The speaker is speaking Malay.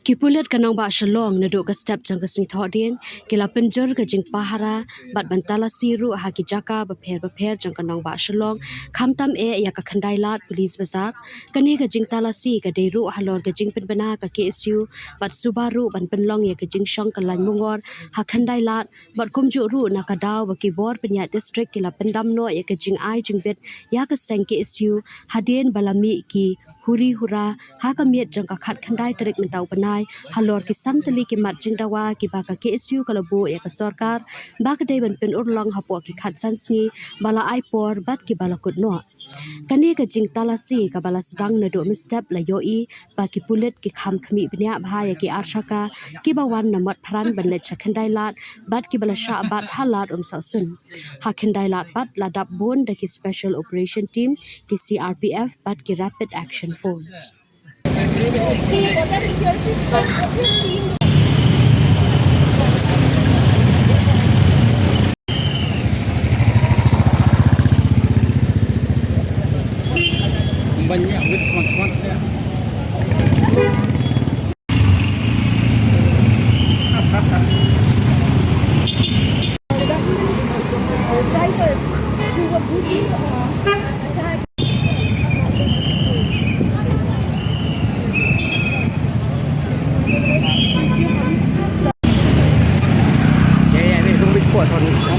Kipulit kanong ba shalong naduh ka step jang ka sing thodin kila Pynjur ka jing pahara bat bantala siru ha ki jaka bapher jang kanong ba shalong khamtam ya ka khandai lat police bazar kani ka jing talasi ka deiru halor ka jing pinbana ka KSU bat subaru ban penlong ya ka jing shong kyllaiñ mungor ha khandai lat bat kumju ru na ka daw ba khubor penya district kila pendam no ya ka jing ai jing vet ya ka seng KSU hadien balami ki huri hura ha ka miet jang ka khat khandai tarik mentau panai halor ki santali ki mat jing dawa ki ba ka KSU kalabu ya ka sorkar ba ka dei ban pen urlong hapo ki khat sansngi bala ai por bat ki bala kut no kani ka jing talasi ka bala sedang naduh mistep la yoi ba ki pulit ki kham khmi bnya bha ya ki arshaka ki ba wan na mat pharan ban le khandai lat bat ki bala sha bat halat sa sun ha khandai lat bat la dap bon da ki special operation team ki CRPF bat ki rapid action force. Banyak with teman-teman ya. Ya, ini tunggu sport soalnya.